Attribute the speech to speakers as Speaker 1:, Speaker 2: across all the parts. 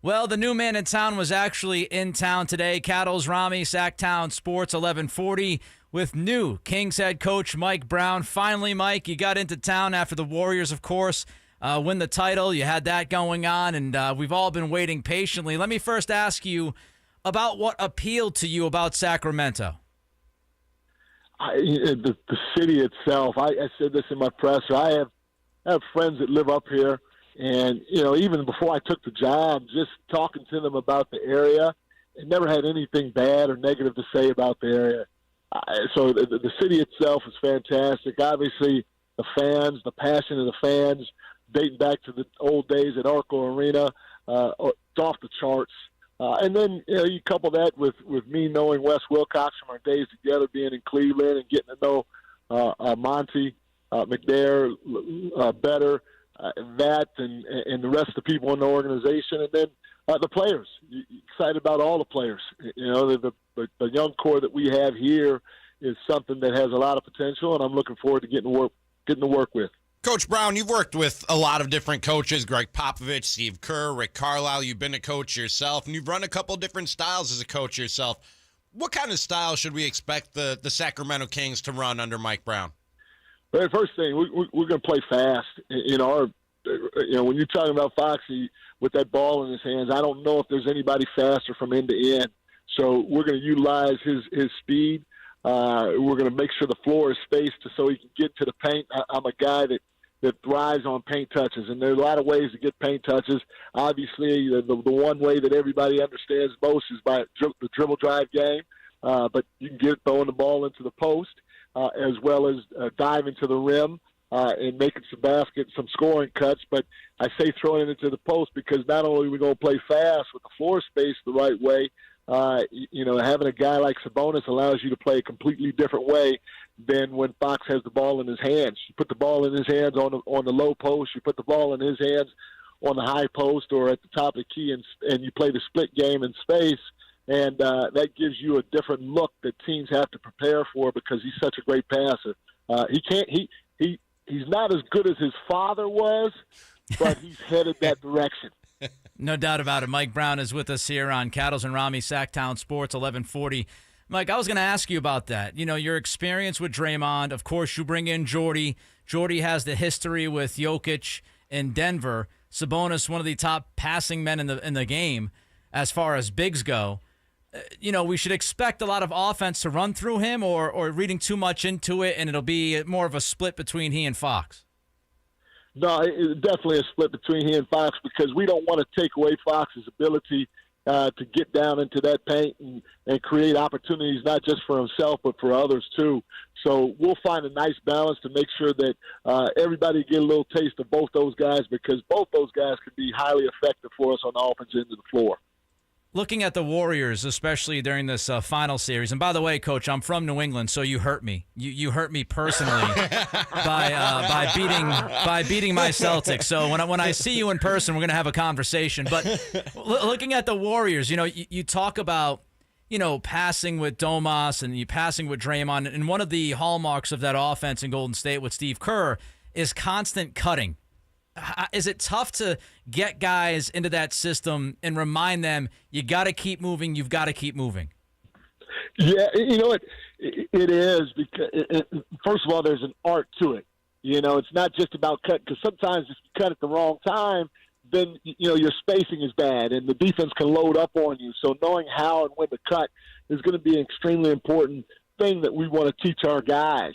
Speaker 1: Well, the new man in town was actually in town today. Cattles Ramie, Sactown Sports 1140 with new Kings head coach Mike Brown. Finally, Mike, you got into town after the Warriors, of course, win the title. You had that going on, and we've all been waiting patiently. Let me first ask you about what appealed to you about Sacramento.
Speaker 2: The city itself. I said this in my presser. I have friends that live up here, and even before I took the job, just talking to them about the area, I never had anything bad or negative to say about the area. So the city itself is fantastic. Obviously, the fans, the passion of the fans, dating back to the old days at Arco Arena, it's off the charts. And then you couple that with me knowing Wes Wilcox from our days together, being in Cleveland and getting to know Monty McNair better, that and the rest of the people in the organization, and then the players. Excited about all the players. The young core that we have here is something that has a lot of potential, and I'm looking forward to getting to work with.
Speaker 3: Coach Brown, you've worked with a lot of different coaches, Greg Popovich, Steve Kerr, Rick Carlisle. You've been a coach yourself, and you've run a couple different styles as a coach yourself. What kind of style should we expect the Sacramento Kings to run under Mike Brown?
Speaker 2: Well, first thing, we're going to play fast. When you're talking about Foxy with that ball in his hands, I don't know if there's anybody faster from end to end. So we're going to utilize his speed. We're going to make sure the floor is spaced so he can get to the paint. I'm a guy that thrives on paint touches, and there's a lot of ways to get paint touches. Obviously, the one way that everybody understands most is by the dribble drive game, but you can get throwing the ball into the post as well as diving to the rim and making some scoring cuts. But I say throwing it into the post because not only are we going to play fast with the floor space the right way, having a guy like Sabonis allows you to play a completely different way than when Fox has the ball in his hands. You put the ball in his hands on the low post. You put the ball in his hands on the high post or at the top of the key, and you play the split game in space. And that gives you a different look that teams have to prepare for because he's such a great passer. He's not as good as his father was, but he's headed that direction.
Speaker 1: No doubt about it. Mike Brown is with us here on Cattles and Ramie, Sactown Sports 1140. Mike, I was going to ask you about that. Your experience with Draymond. Of course, you bring in Jordy. Jordy has the history with Jokic in Denver. Sabonis, one of the top passing men in the game as far as bigs go. We should expect a lot of offense to run through him or reading too much into it, and it'll be more of a split between he and Fox.
Speaker 2: No, it's definitely a split between he and Fox because we don't want to take away Fox's ability to get down into that paint and create opportunities not just for himself but for others too. So we'll find a nice balance to make sure that everybody get a little taste of both those guys because both those guys could be highly effective for us on the offensive end of the floor.
Speaker 1: Looking at the Warriors, especially during this final series, and by the way, Coach, I'm from New England, so you hurt me. You hurt me personally by beating my Celtics. So when I see you in person, we're going to have a conversation. But looking at the Warriors, you talk about passing with Domas and you passing with Draymond, and one of the hallmarks of that offense in Golden State with Steve Kerr is constant cutting. Is it tough to get guys into that system and remind them you got to keep moving, you've got to keep moving?
Speaker 2: Yeah, it is because first of all, there's an art to it. It's not just about cut because sometimes if you cut at the wrong time, then your spacing is bad and the defense can load up on you. So knowing how and when to cut is going to be an extremely important thing that we want to teach our guys,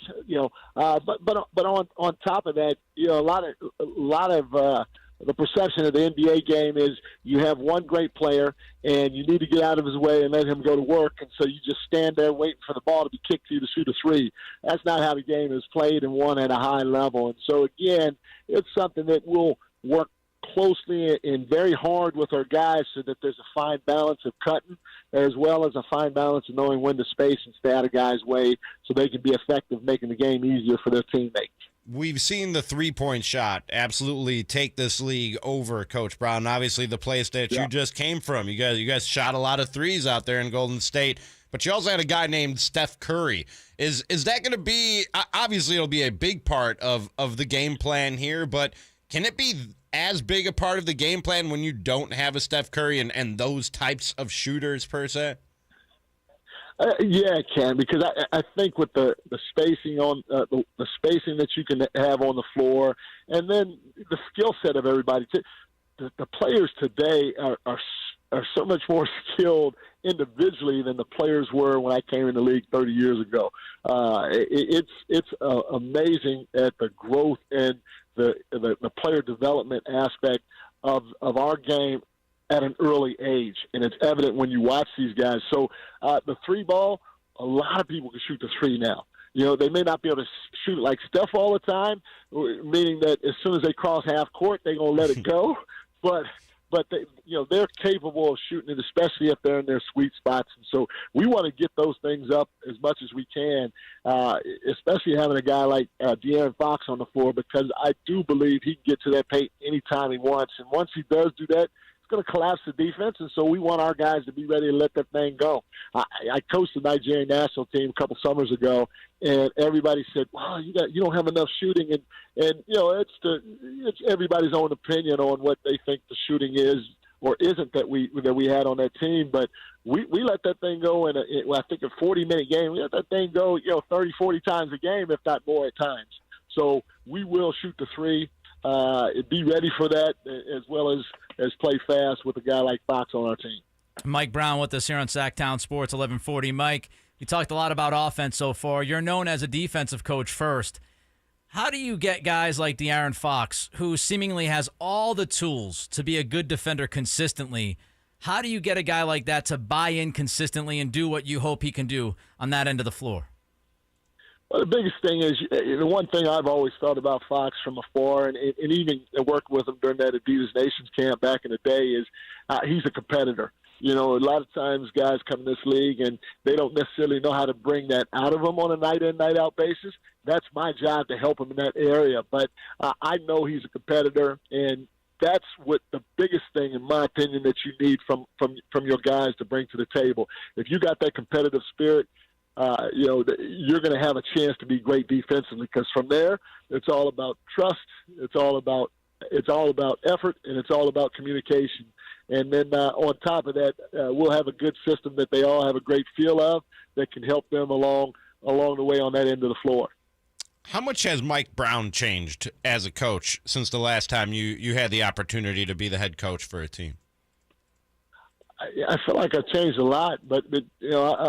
Speaker 2: but on top of that, a lot of the perception of the NBA game is you have one great player and you need to get out of his way and let him go to work, and so you just stand there waiting for the ball to be kicked to you to shoot a three. That's not how the game is played and won at a high level. And so again, it's something that we'll work closely and very hard with our guys so that there's a fine balance of cutting as well as a fine balance of knowing when to space and stay out of guys' way so they can be effective making the game easier for their teammates.
Speaker 3: We've seen the three-point shot absolutely take this league over, Coach Brown. Obviously, the place that you just came from, you guys shot a lot of threes out there in Golden State, but you also had a guy named Steph Curry. Is that going to be – obviously, it'll be a big part of the game plan here, but Can it be as big a part of the game plan when you don't have a Steph Curry and those types of shooters per se?
Speaker 2: Yeah, it can, because I think with the spacing on the spacing that you can have on the floor, and then the skill set of everybody. The players today are so much more skilled individually than the players were when I came in the league 30 years ago. It's amazing at the growth and the player development aspect of our game at an early age, and it's evident when you watch these guys. So the three ball, a lot of people can shoot the three now. You know, they may not be able to shoot it like Steph all the time, meaning that as soon as they cross half court, they're going to let it go. But they, they're capable of shooting it, especially if they're in their sweet spots. And so we want to get those things up as much as we can, especially having a guy like De'Aaron Fox on the floor, because I do believe he can get to that paint anytime he wants. And once he does do that, it's going to collapse the defense, and so we want our guys to be ready to let that thing go. I coached the Nigerian national team a couple summers ago, and everybody said, "Wow, you don't have enough shooting," and it's everybody's own opinion on what they think the shooting is or isn't that we had on that team. But we let that thing go in I think a 40-minute game. We let that thing go 30, 40 times a game, if not more at times. So we will shoot the three. Be ready for that, as well as play fast with a guy like Fox on our team.
Speaker 1: Mike Brown with us here on Sactown Sports 1140. Mike, you talked a lot about offense so far. You're known as a defensive coach first. How do you get guys like De'Aaron Fox, who seemingly has all the tools to be a good defender consistently? How do you get a guy like that to buy in consistently and do what you hope he can do on that end of the floor?
Speaker 2: Well, the biggest thing is the one thing I've always thought about Fox from afar, and even working with him during that Adidas Nations camp back in the day, is he's a competitor. A lot of times guys come in this league and they don't necessarily know how to bring that out of them on a night-in, night-out basis. That's my job to help him in that area. But I know he's a competitor, and that's what the biggest thing, in my opinion, that you need from your guys to bring to the table. If you got that competitive spirit, you're going to have a chance to be great defensively, because from there, it's all about trust, it's all about effort, and it's all about communication. And then on top of that, we'll have a good system that they all have a great feel of that can help them along the way on that end of the floor.
Speaker 3: How much has Mike Brown changed as a coach since the last time you had the opportunity to be the head coach for a team?
Speaker 2: I feel like I've changed a lot, but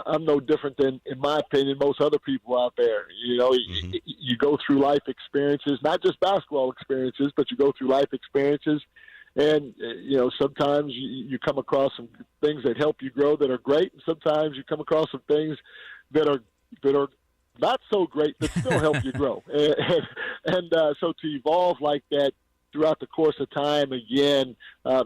Speaker 2: I'm no different than, in my opinion, most other people out there. You go through life experiences, not just basketball experiences, but you go through life experiences, and sometimes you come across some things that help you grow that are great, and sometimes you come across some things that are not so great that still help you grow. And so to evolve like that throughout the course of time, again,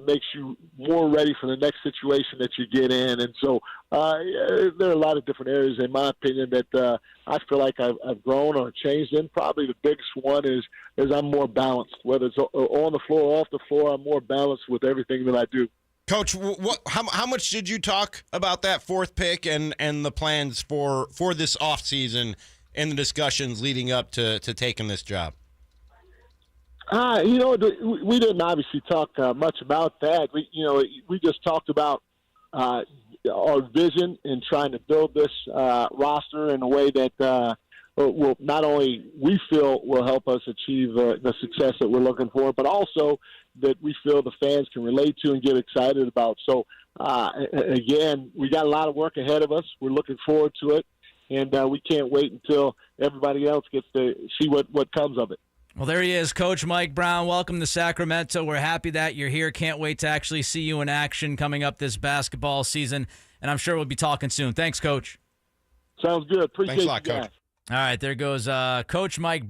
Speaker 2: makes you more ready for the next situation that you get in. And so there are a lot of different areas, in my opinion, that I feel like I've grown or changed in. Probably the biggest one is I'm more balanced. Whether it's on the floor or off the floor, I'm more balanced with everything that I do.
Speaker 3: Coach, how much did you talk about that fourth pick and the plans for this offseason and the discussions leading up to taking this job?
Speaker 2: We didn't obviously talk much about that. We just talked about our vision in trying to build this roster in a way that will not only we feel will help us achieve the success that we're looking for, but also that we feel the fans can relate to and get excited about. So, again, we got a lot of work ahead of us. We're looking forward to it, and we can't wait until everybody else gets to see what comes of it.
Speaker 1: Well, there he is, Coach Mike Brown. Welcome to Sacramento. We're happy that you're here. Can't wait to actually see you in action coming up this basketball season, and I'm sure we'll be talking soon. Thanks, Coach.
Speaker 2: Sounds good. Appreciate
Speaker 3: Thanks a lot,
Speaker 2: you guys.
Speaker 3: Coach.
Speaker 1: All right, there goes Coach Mike